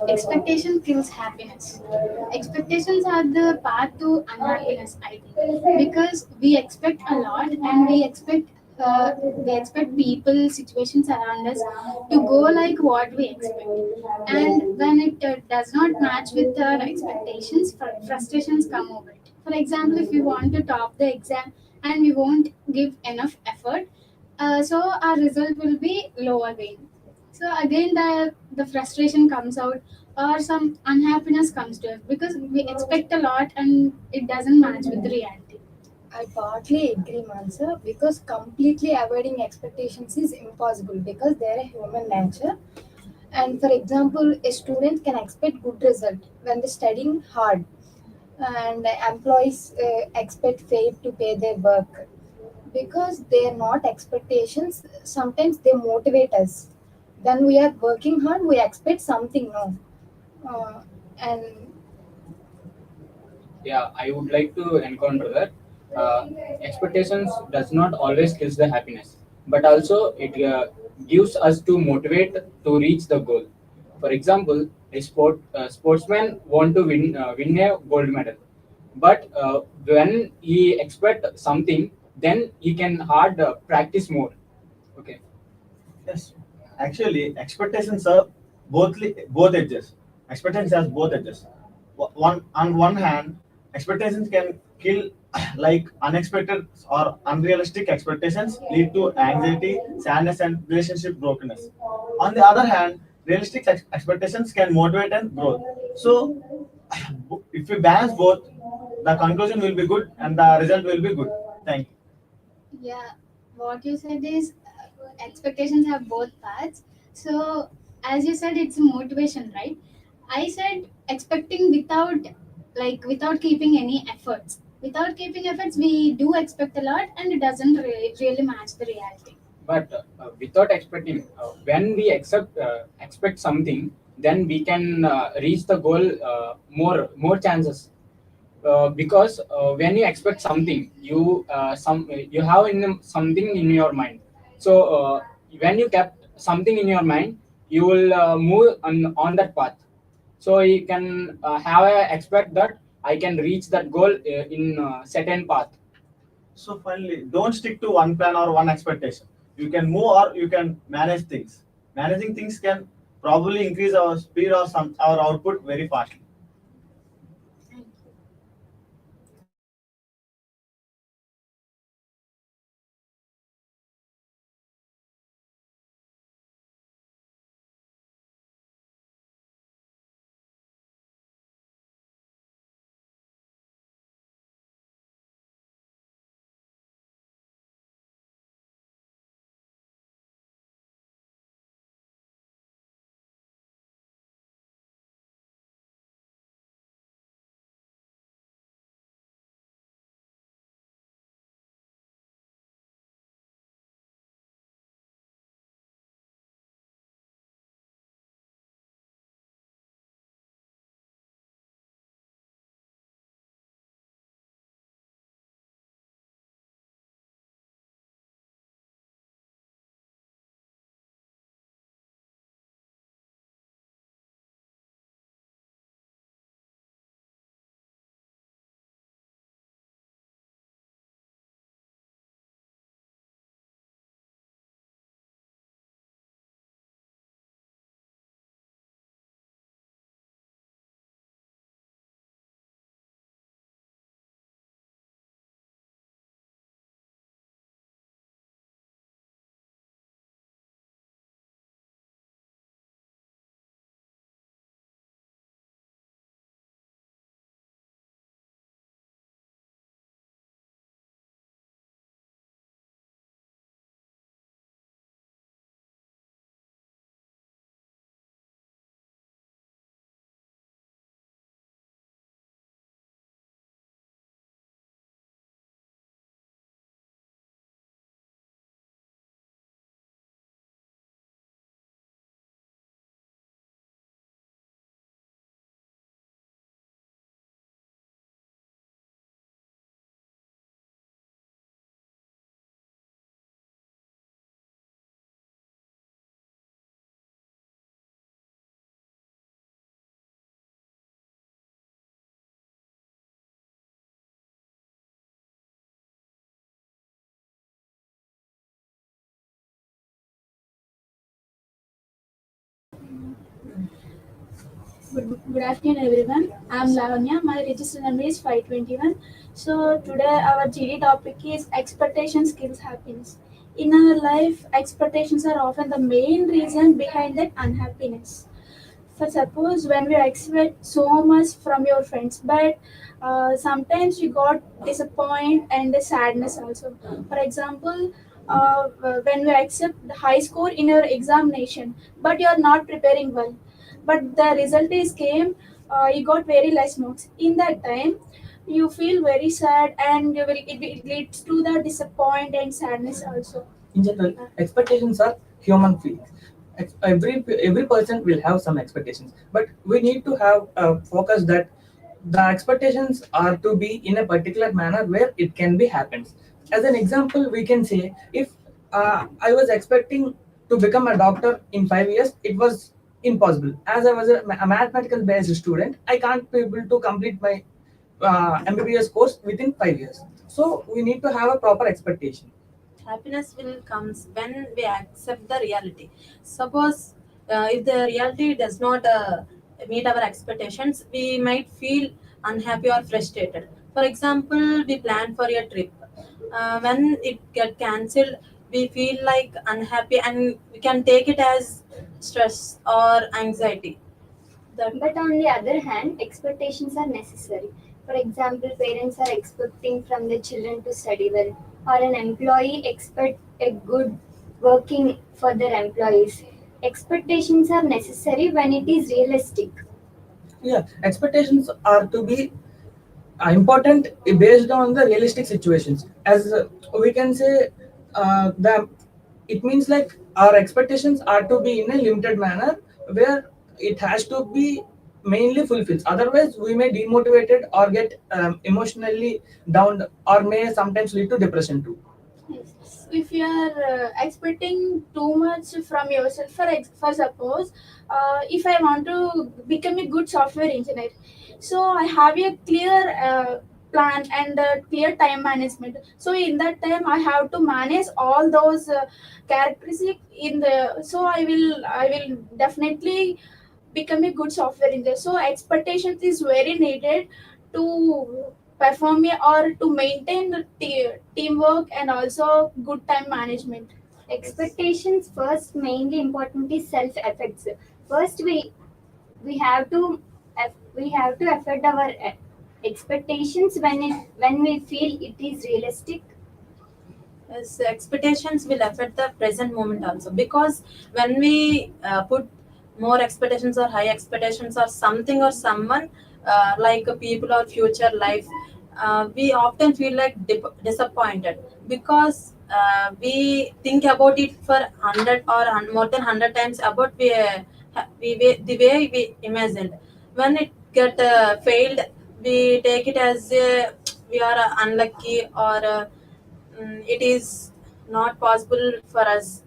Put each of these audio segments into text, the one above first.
Expectation kills happiness. Expectations are the path to unhappiness, I think, because we expect a lot and we expect people, situations around us to go like what we expect, and when it does not match with our expectations, frustrations come over it. For example, if we want to top the exam and we won't give enough effort, so our result will be low again. So again, the frustration comes out, or some unhappiness comes to us because we expect a lot and it doesn't match with the reality. I partly agree, Mansa, because completely avoiding expectations is impossible because they're a human nature. And for example, a student can expect good result when they're studying hard, and employees expect fate to pay their work because they're not expectations. Sometimes they motivate us. When we are working hard, we expect something, no? And Yeah, I would like to encounter that expectations does not always kills the happiness, but also it gives us to motivate to reach the goal. For example, a sportsman want to win a gold medal, but when he expect something, then he can hard practice more. Okay. Yes, actually, expectations are both edges. Expectations has both edges. One on one hand, expectations can kill, like unexpected or unrealistic expectations lead to anxiety, sadness, and relationship brokenness. On the other hand, realistic expectations can motivate and growth. So, if we balance both, the conclusion will be good and the result will be good. Thank you. Yeah, what you said is expectations have both paths. So, as you said, it's a motivation, right? I said expecting without keeping any efforts. Without keeping efforts, we do expect a lot, and it doesn't really match the reality. But without expecting, when we expect something, then we can reach the goal more chances. Because when you expect something, you have something in your mind. So when you kept something in your mind, you will move on that path. So you can have a expect that I can reach that goal in certain path. So finally, don't stick to one plan or one expectation. You can move or you can manage things. Managing things can probably increase our speed or our output very fast. Good afternoon, everyone. I'm Lavanya. My registered number is 521. So, today our GD topic is expectation skills happiness. In our life, expectations are often the main reason behind that unhappiness. For suppose when we expect so much from your friends, but sometimes you got disappointed and the sadness also. For example, when you accept the high score in your examination, but you are not preparing well, but the result is came, you got very less marks. In that time, you feel very sad, and it leads to the disappointment and sadness also. In general, expectations are human feelings. Every person will have some expectations, but we need to have a focus that the expectations are to be in a particular manner where it can be happens. As an example, we can say if I was expecting to become a doctor in 5 years, it was impossible. As I was a mathematical based student, I can't be able to complete my MBBS course within 5 years. So we need to have a proper expectation. Happiness will comes when we accept the reality. Suppose if the reality does not meet our expectations, we might feel unhappy or frustrated. For example, we plan for a trip. When it get cancelled, we feel like unhappy, and we can take it as stress or anxiety. But on the other hand, expectations are necessary. For example, parents are expecting from their children to study well, or an employee expect a good working for their employees. Expectations are necessary when it is realistic. Yeah, expectations are to be important based on the realistic situations. As we can say, the it means like our expectations are to be in a limited manner where it has to be mainly fulfilled. Otherwise, we may demotivated or get emotionally down, or may sometimes lead to depression too. Yes. If you are expecting too much from yourself, for suppose, if I want to become a good software engineer, so I have a clear plan and clear time management. So in that time, I have to manage all those characteristics in the. So I will definitely become a good software engineer. So expectations is very needed to perform or to maintain the teamwork and also good time management. Expectations first mainly important is self effects. First we have to we have to affect our expectations when we feel it is realistic. Yes, expectations will affect the present moment also, because when we put more expectations or high expectations or something or someone, like a people or future life, we often feel like disappointed, because we think about it for 100 or more than 100 times about the way we imagined. When it get failed, we take it as we are unlucky, or it is not possible for us.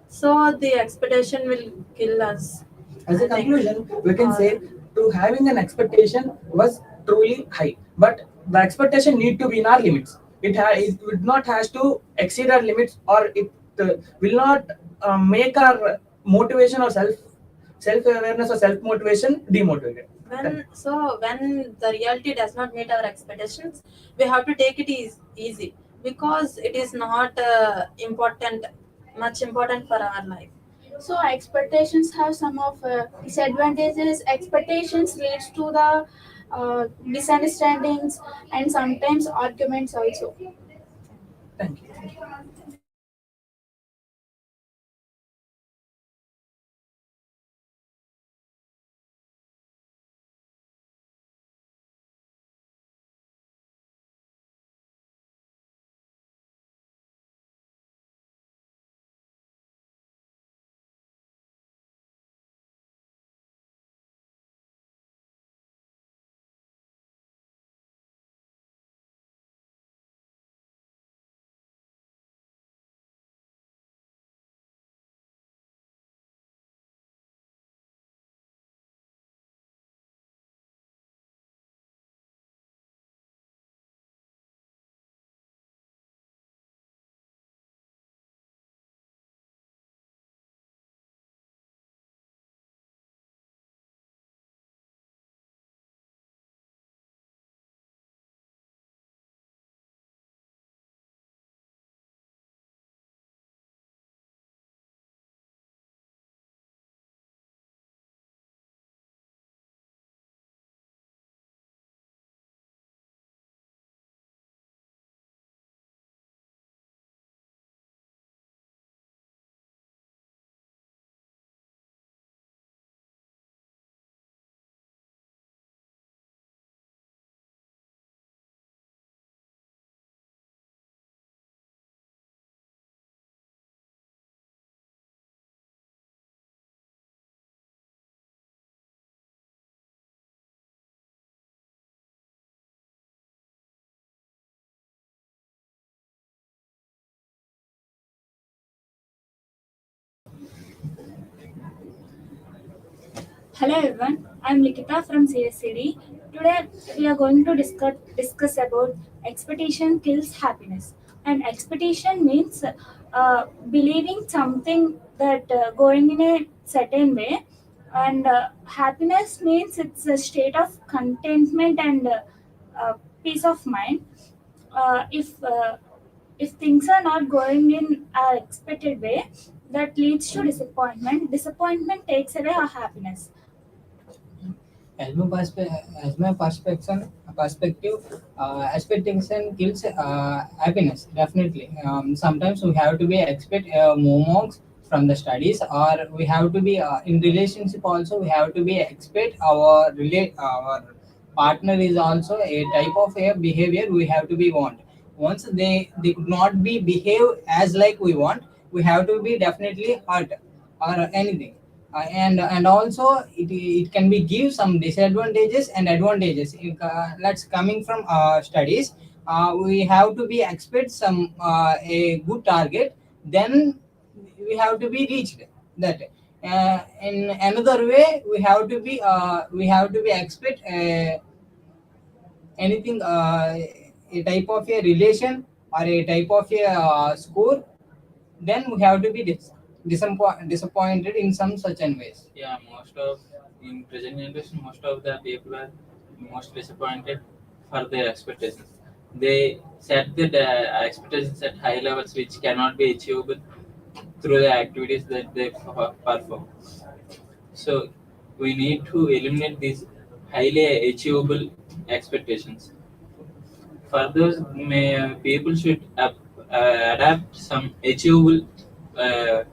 So the expectation will kill us. As a I think. conclusion, we can Or- say to having an expectation was truly high, but the expectation need to be in our limits. It would not has to exceed our limits, or it will not make our motivation or self awareness or self motivation demotivated. when the reality does not meet our expectations, we have to take it easy, because it is not much important for our life. So expectations have some of disadvantages. Expectations leads to the misunderstandings and sometimes arguments also. Thank you. Hello everyone, I'm Likita from CSE-D. Today we are going to discuss about expectation kills happiness. And expectation means believing something that going in a certain way. And happiness means it's a state of contentment and peace of mind. If things are not going in our expected way, that leads to disappointment. Disappointment takes away our happiness. As my expectation kills happiness. Definitely. Sometimes we have to be expect more marks from the studies, or we have to be in relationship. Also, we have to be expect our partner is also a type of a behavior we have to be want. Once they could not be behave as like we want, we have to be definitely hurt or anything. And also it can be give some disadvantages and advantages. Let's coming from studies, we have to be expect some a good target, then we have to be reached that. In another way, we have to be expect anything, a type of a relation or a type of a score, then we have to be disappointed in some certain ways. Yeah, most of in present generation, most of the people are most disappointed for their expectations. They set the expectations at high levels which cannot be achievable through the activities that they perform. So we need to eliminate these highly achievable expectations. For those, people should adapt some uh,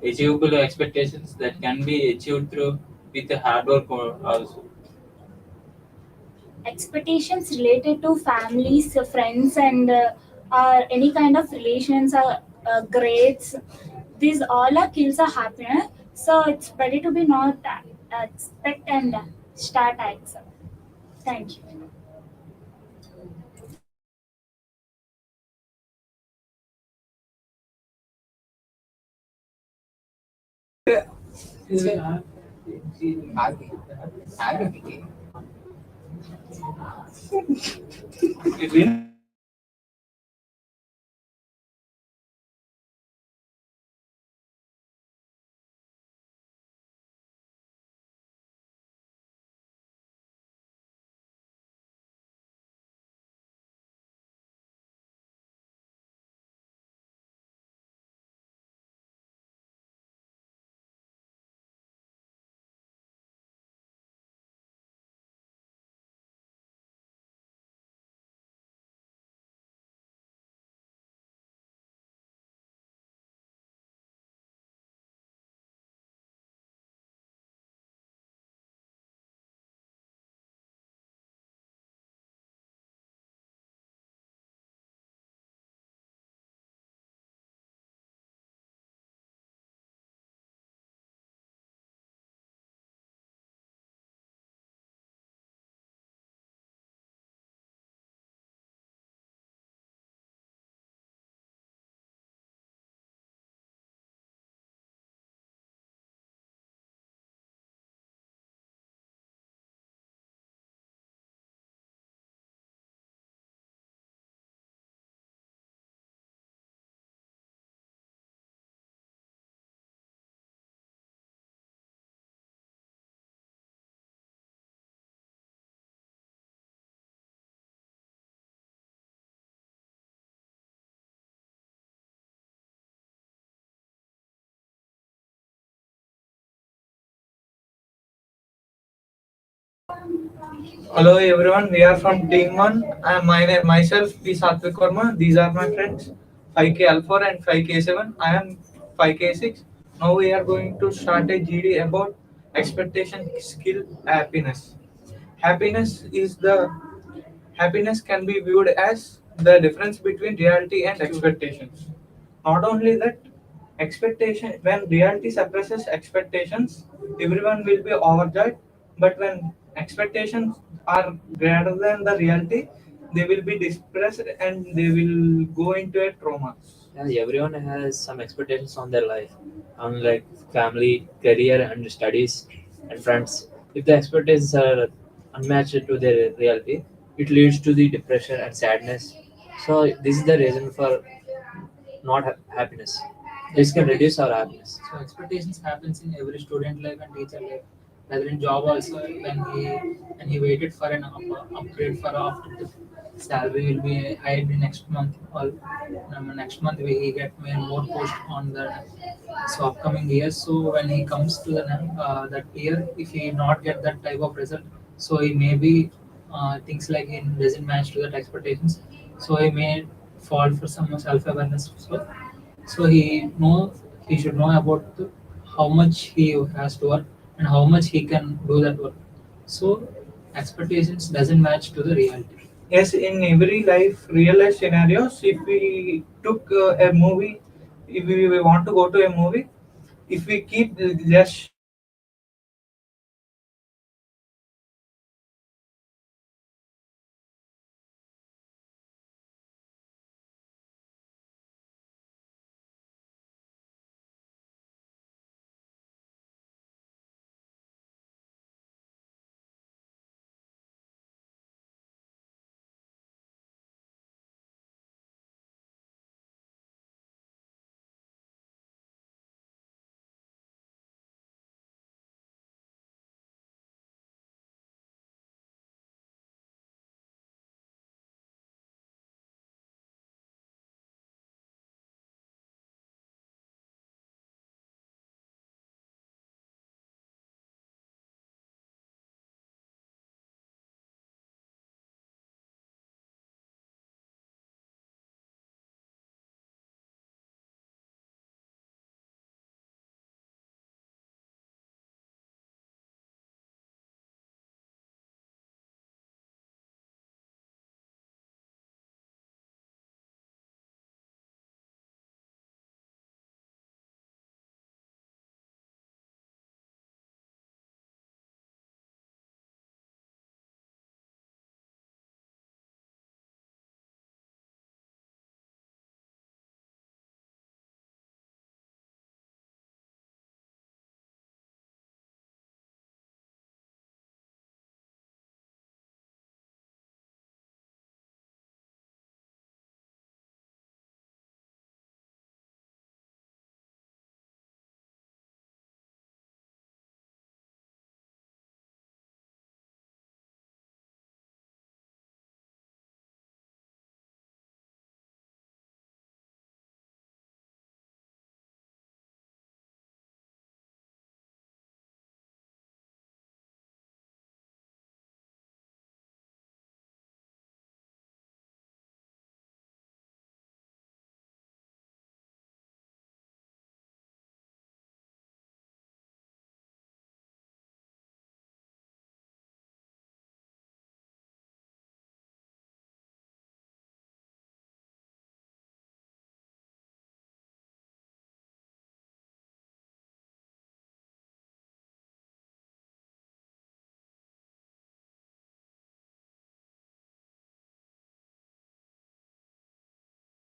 achievable expectations that can be achieved through with the hard work also. Expectations related to families, friends, and any kind of relations, grades. These all are kills of happiness. So it's better to be not expect and start accept. Thank you. Hello everyone, we are from Team 1. I am myself P. Satvik Verma. These are my friends 5K Alpha and 5K7. I am 5K6. Now we are going to start a GD about expectation, skill, happiness. Happiness is the Happiness can be viewed as the difference between reality and expectations. Not only that, expectation when reality suppresses expectations, everyone will be overjoyed. But when expectations are greater than the reality, they will be depressed and they will go into a trauma. Yeah, everyone has some expectations on their life, on like family, career, and studies. and friends. If the expectations are unmatched to the reality, it leads to the depression and sadness. So this is the reason for not happiness. This can reduce our happiness. So expectations happens in every student life and teacher life. Whether in job also, when he waited for an upgrade for after the salary will be high in next month, or next month he get more post on the so upcoming years. So when he comes to the that year, if he not get that type of result, so he may be things like he doesn't match to that expectations. So he may fall for some self awareness. So he should know about how much he has to work and how much he can do that work. So expectations doesn't match to the reality. Yes, in every real life scenarios, if we took a movie, if we want to go to a movie, if we keep just